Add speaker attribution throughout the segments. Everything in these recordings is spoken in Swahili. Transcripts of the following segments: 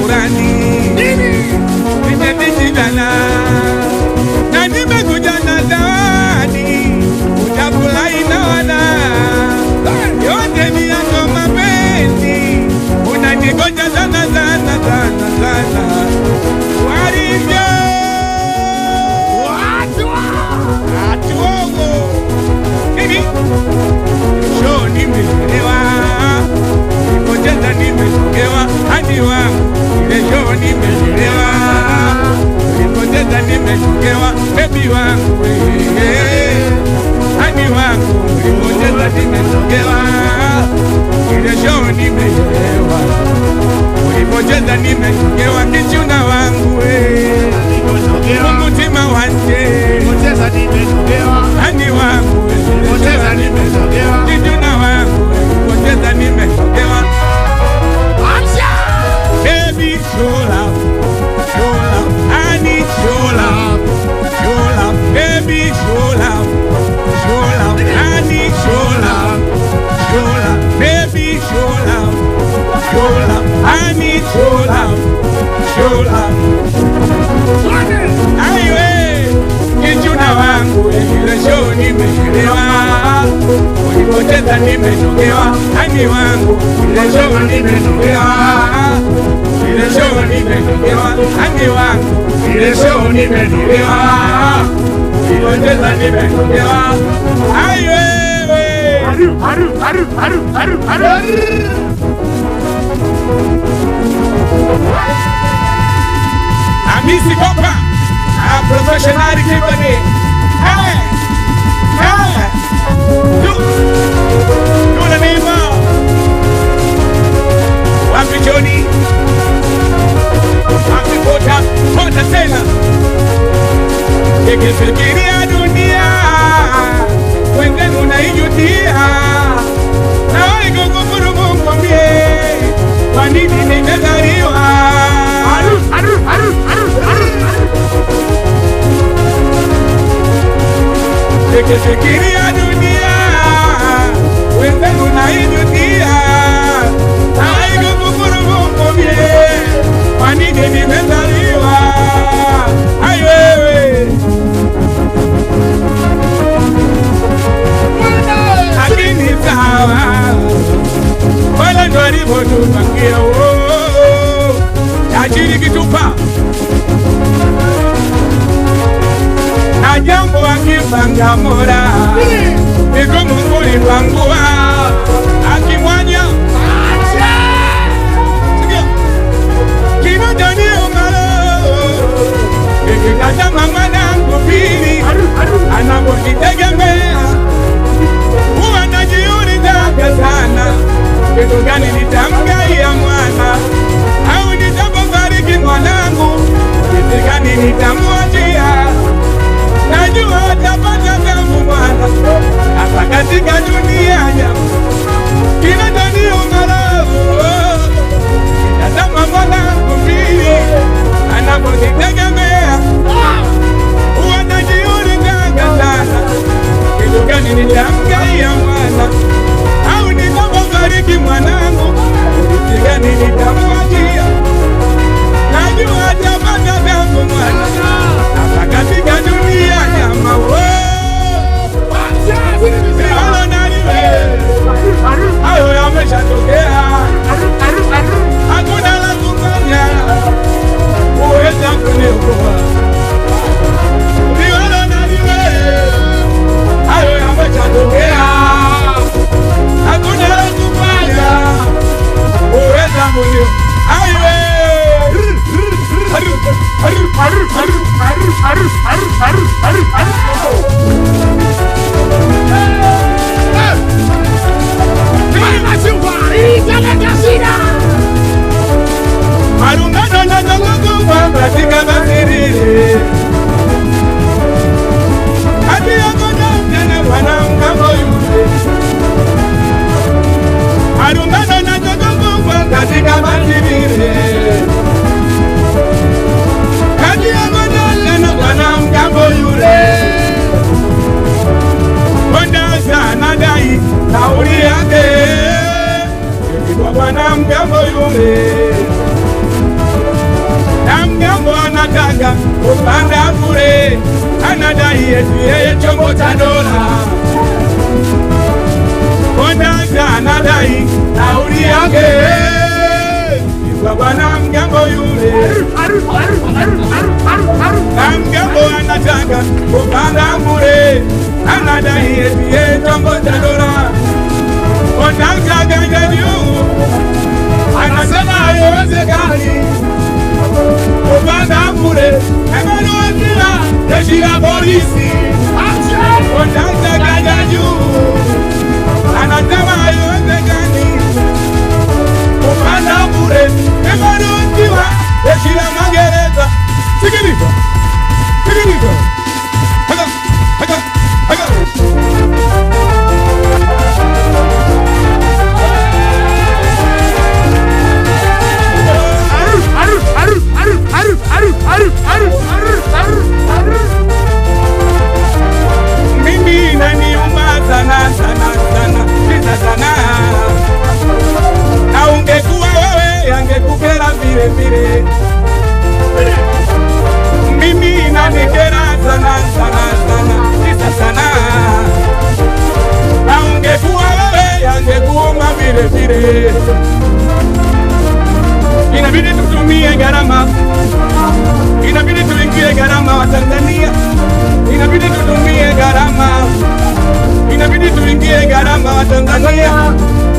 Speaker 1: shukurani, nimejidana na nimekuja na zawadi, utafurahi naona yote ni yako mapenzi, unanigoja sana sana sana sana, walivyo watu hivi show nimelewa, nipoteza nimesogewa hadi wangu, ile show nimelewa, nipoteza nimesogewa baby wangu, hadi wangu, nipoteza nimesogewa, ile show nimelewa, nipoteza nimesogewa kichuna wangu, umutima wanje
Speaker 2: Poteza nimesogewa,
Speaker 1: hadi wangu,
Speaker 2: poteza nimesogewa,
Speaker 1: kichuna wangu, nipoteza nimesogewa. Baby, show love, I need show love, baby, show love, I need show love, baby, show love, I need show love. Aiwe, kichuna wangu, ile show nimelewa, ulipoteza nimenogewa, ani wangu, ile show nimenogewa, ile show nimenogewa, ani wangu, ile show nimenogewa, ulipoteza nimenogewa, aiwe. Amisi Kopa, a professional company. Do the name wapi Johnny, wapi Kota tena, nikifikiria dunia wengine unaijutia, na waigogofuru Mungu mie, kwa nini nimezaliwa? Nikifikiria dunia wengine unaijutia, na waigogofuru Mungu mie, kwa nini nimezaliwa? Ai wewe lakini sawa, wala ndo alivyotupangia tajiri kitupa na jambo akipanga Mola, niko Mungu lipangua akimwanya kinotani umalo kikikata mama nangu pili anapojitegemea huwa najiulizaga sana, kitu gani nitamgaia mwana au nitapofariki mwanangu, kitu gani nitamwachia? Najua atapata tangu mwana hapa katika dunia ya kinatani umalo kitazama mwanangu pili anapojitegemea huwa najiulizaga sana, kitu gani nitamgaia mwana au nitapofariki mwanangu, kitu gani nitamwachia? Najua atapata tangu mwana hapa katika dunia ya mawe. anataka kupanda bure, anadai eti yeye chombo cha dola. Kondakta anadai nauli yake kwa bwana mgambo yule, na mgambo anataka kupanda bure, anadai eti yeye chombo cha dola. Kondakta ganja juu anasema haiwezekani kupanda bure, emenuazila jeshi la polisi. Kondakta ganja juu anasema haiwezekani kupanda bure, emenuazila jeshi la magereza. Sikiliza, sikiliza, haga, haga, haga. Mimi inaniuma sana sana sana, kisa sana. Na ungekuwa wewe angekukera vile vile. Mimi inanikera sana sana sana, kisa sana. Na ungekuwa wewe angekuuma vile vile. Inabidi tutumie gharama, inabidi tuingie gharama wa Tanzania, inabidi tutumie gharama, inabidi tuingie gharama wa Tanzania,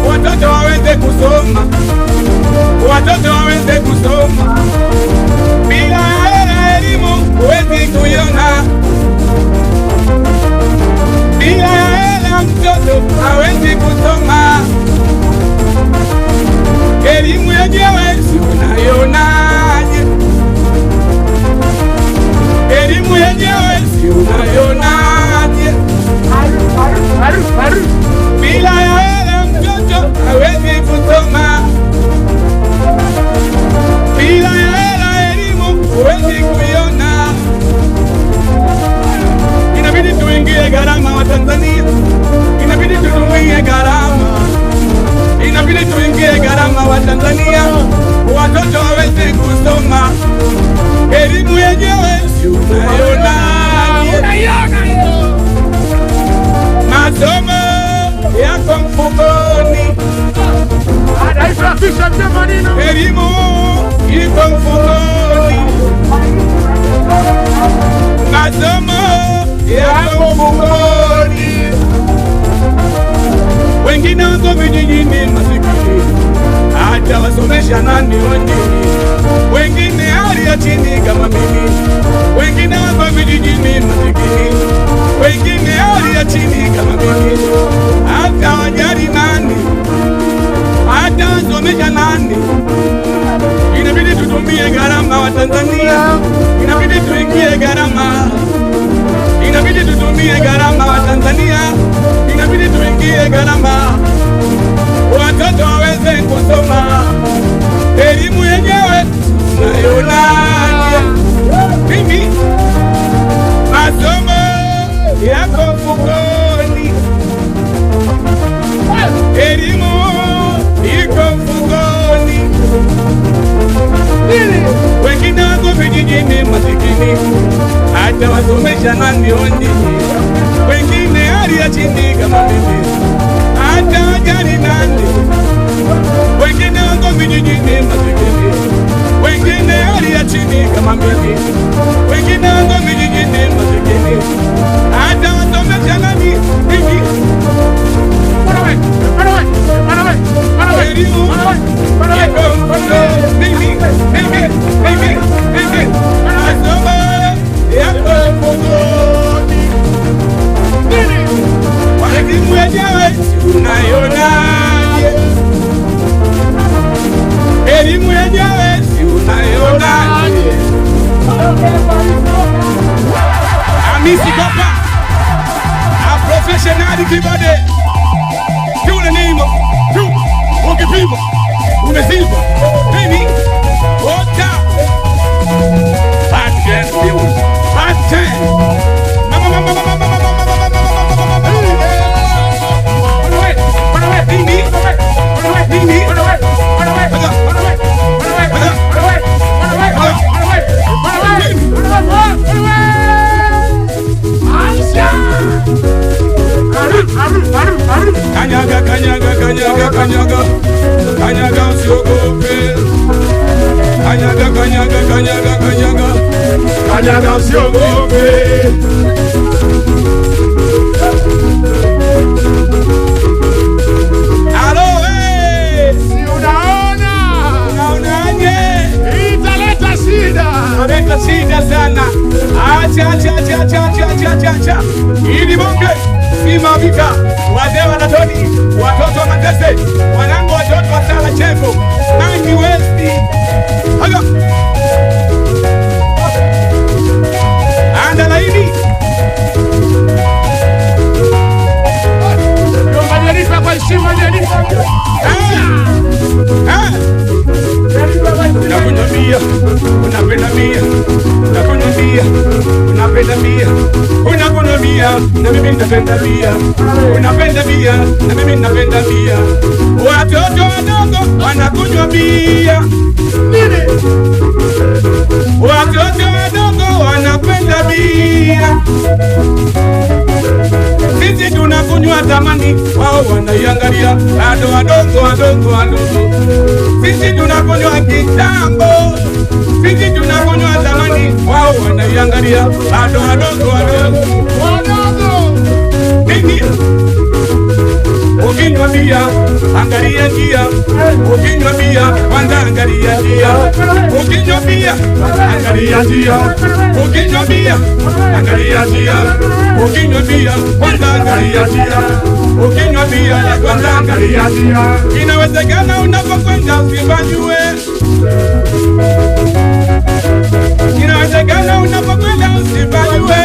Speaker 1: watoto waweze kusoma, watoto waweze kusoma. Bila hela elimu huwezi kuiona, bila hela mtoto hawezi kusoma. Elimu yenyewe si unaionaje? Elimu yenyewe si unaionaje? Bila ya hela mtoto hawezi kusoma, bila ya hela elimu huwezi kuiona. Inabidi tuingie gharama wa Tanzania, inabidi tutumie gharama, inabidi tuingie gharama wa Tanzania, watoto waweze kusoma. Elimu yenyewe si unaionaje? Masomo yako mfukoni, elimu iko mfukoni, masomo yako mfukoni. Wengine wako vijijini masikini, hata wasomesha nani wengine. Wengine hali ya chini kama mimi, wengine wako vijijini masikini, wengine hali ya chini kama mimi, hata wajali nani, hata wasomesha nani. Inabidi tutumie gharama wa Tanzania, inabidi tuingie gharama, inabidi tutumie gharama wa Tanzania, inabidi tuingie gharama, watoto waweze kusoma. Elimu yenyewe unaionaje? Mimi masomo yako mfukoni, elimu iko mfukoni. Wengine wako vijijini masikini, hata wasomesha nani wengine. Wengine hali ya chini kama mimi, hata wajali nani. Wengine wako vijijini masikini, wengine hali ya chini kama mimi, wengine wako vijijini masikini, hata wasomesha nani. Mimi elimu iko mfukoni, mimi masomo yako mfukoni. Elimu yenyewe unaionaje? Elimu yenyewe si unaionaje? Hamisi Kopa, a professional kibode. Yule nimo, tu, ukipima, umezimba. Mimi, ota. Baten, baten.
Speaker 2: Kanyaga usiogope.
Speaker 1: Alo,
Speaker 2: Si unaona?
Speaker 1: unaonaje?
Speaker 2: Italeta shida.
Speaker 1: Naleta shida sana. Acha. Ili bonge sima vita. Wazee wanatoni, watoto wa Makese, wanangu watoto wa Sala Cheko, Nangi Westi. Haga. Anda laini.
Speaker 2: Yomba Jenifa kwa heshima Jenifa.
Speaker 1: Unakunywa bia, unapenda bia, unakunywa bia, unapenda bia, unakunywa bia, na mimi napenda bia, unapenda bia, na mimi napenda bia. Watoto wadogo wanakunywa bia, watoto wadogo wanapenda bia. Sisi tunakunywa zamani, wao wanaiangalia bado wadogo. Sisi tunakunywa kitambo, sisi tunakunywa zamani, wao wanaiangalia bado wadogo. Mimi ukinywa bia angalia njia, ukinywa bia kwanza angalia njia, ukinywa bia angalia njia, ukinywa bia angalia njia, ukinywa bia kwanza angalia njia, ukinywa bia kwanza angalia njia. Inawezekana unapokwenda usifanywe, inawezekana unapokwenda usifanywe,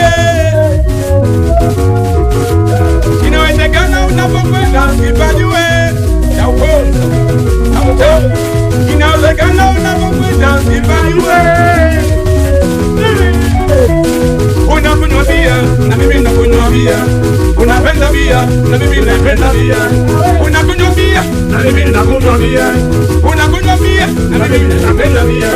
Speaker 1: inawezekana unapokwenda usifanywe ya uongo, inawezekana unapokwenda usifanywe. Unakunywa bia na mimi nakunywa bia, unapenda bia na mimi napenda bia, unakunywa bia na mimi nakunywa bia, unakunywa bia na mimi napenda bia.